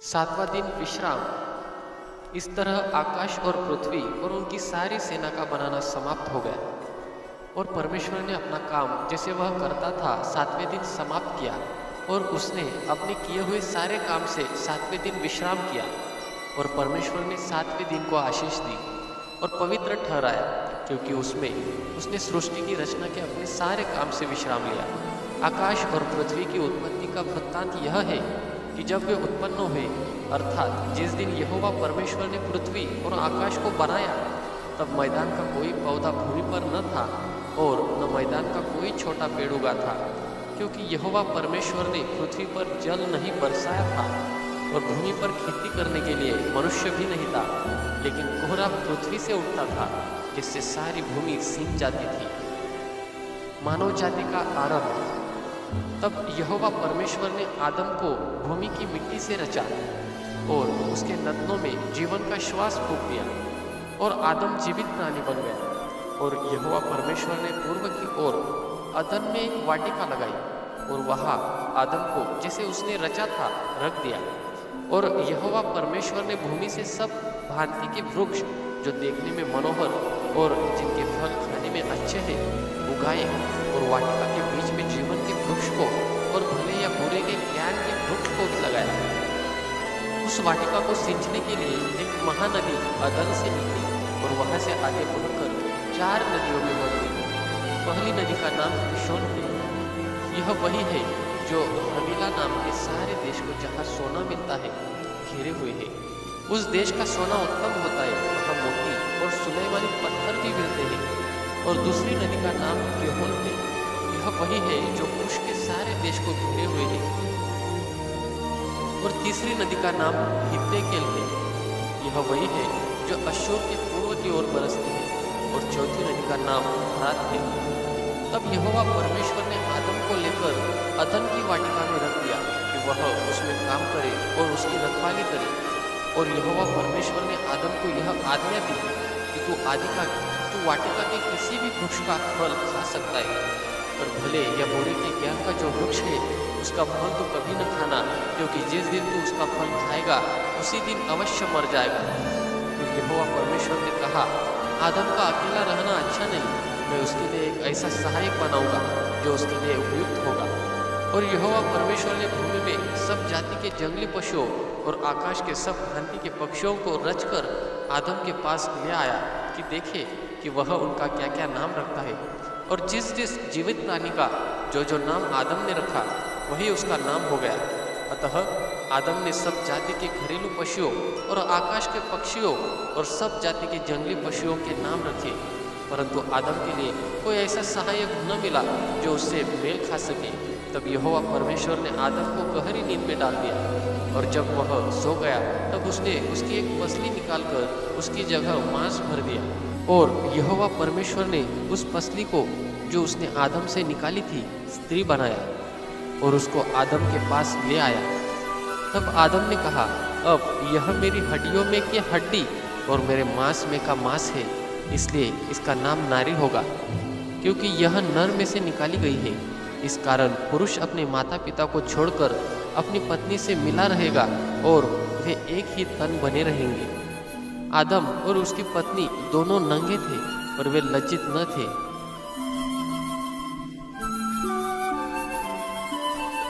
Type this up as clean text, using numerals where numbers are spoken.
सातवां दिन विश्राम। इस तरह आकाश और पृथ्वी और उनकी सारी सेना का बनाना समाप्त हो गया और परमेश्वर ने अपना काम जैसे वह करता था सातवें दिन समाप्त किया और उसने अपने किए हुए सारे काम से सातवें दिन विश्राम किया और परमेश्वर ने सातवें दिन को आशीष दी और पवित्र ठहराया क्योंकि उसमें उसने सृष्टि की रचना के अपने सारे काम से विश्राम लिया। आकाश और पृथ्वी की उत्पत्ति का वृत्तांत यह है कि जब वे उत्पन्न हुए अर्थात जिस दिन यहोवा परमेश्वर ने पृथ्वी और आकाश को बनाया तब मैदान का कोई पौधा भूमि पर न था और न मैदान का कोई छोटा पेड़ उगा था, क्योंकि यहोवा परमेश्वर ने पृथ्वी पर जल नहीं बरसाया था और भूमि पर खेती करने के लिए मनुष्य भी नहीं था, लेकिन कोहरा पृथ्वी से उठता था जिससे सारी भूमि सींच जाती थी। मानव जाति का आरंभ। तब यहोवा परमेश्वर ने आदम को भूमि की मिट्टी से रचा और उसके नथनों में जीवन का श्वास फूंक दिया और आदम जीवित प्राणी बन गया। और यहोवा परमेश्वर ने पूर्व की ओर अदन में एक वाटिका लगाई और वहां आदम को जैसे उसने रचा था रख दिया। और यहोवा परमेश्वर ने भूमि से सब भांति के वृक्ष जो देखने में मनोहर और जिनके फल खाने में अच्छे हैं उगाए और वाटिका के बीच में जीवन के वृक्ष को और भले या बुरे के ज्ञान के वृक्ष को भी लगाया। उस वाटिका को सींचने के लिए एक महानदी अदन से निकली और वहां से आगे बढ़कर 4 नदियों में बढ़ गई। पहली नदी का नाम किशोन है। यह वही है जो हवीला नाम के सारे देश को जहाँ सोना मिलता है घेरे हुए है। उस देश का सोना उत्तम होता है, वहाँ मोती और सुलैमानी पत्थर भी मिलते हैं। और दूसरी नदी का नाम गेहोन है। यह वही है जो कुश के सारे देश को घेरे हुए है। और तीसरी नदी का नाम हिद्देकेल है। यह वही है जो अश्शूर के पूर्व की ओर बरसती है। और चौथी नदी का नाम फरात है। तब यहोवा परमेश्वर ने आदम को लेकर अदन की वाटिका में रख दिया कि वह उसमें काम करे और उसकी रखवाली करे। और यहोवा परमेश्वर ने आदम को यह आज्ञा दी कि तू वाटिका के किसी भी वृक्ष का फल खा सकता है, पर भले या बुरे के ज्ञान का जो वृक्ष है उसका फल तो कभी न खाना, क्योंकि जिस दिन तू उसका फल खाएगा उसी दिन अवश्य मर जाएगा। तो यहोवा परमेश्वर ने कहा, आदम का अकेला रहना अच्छा नहीं, मैं उसके लिए एक ऐसा सहायक बनाऊंगा जो उसके लिए उपयुक्त होगा। और यहोवा परमेश्वर ने भूमि में सब जाति के जंगली पशुओं और आकाश के सब भांति के पक्षियों को रचकर आदम के पास ले आया कि देखे कि वह उनका क्या क्या नाम रखता है। और जिस जिस जीवित प्राणी का जो जो नाम आदम ने रखा वही उसका नाम हो गया। अतः आदम ने सब जाति के घरेलू पशुओं और आकाश के पक्षियों और सब जाति के जंगली पशुओं के नाम रखे, परंतु आदम के लिए कोई ऐसा सहायक न मिला जो उससे मेल खा सके। तब यहोवा परमेश्वर ने आदम को गहरी नींद में डाल दिया और जब वह सो गया तब उसने उसकी एक पसली निकालकर उसकी जगह मांस भर दिया। और यहोवा परमेश्वर ने उस पसली को जो उसने आदम से निकाली थी स्त्री बनाया और उसको आदम के पास ले आया। तब आदम ने कहा, अब यह मेरी हड्डियों में की हड्डी और मेरे मांस में का मांस है, इसलिए इसका नाम नारी होगा, क्योंकि यह नर में से निकाली गई है। इस कारण पुरुष अपने माता पिता को छोड़कर अपनी पत्नी से मिला रहेगा और वे एक ही तन बने रहेंगे। आदम और उसकी पत्नी दोनों नंगे थे और वे लज्जित न थे,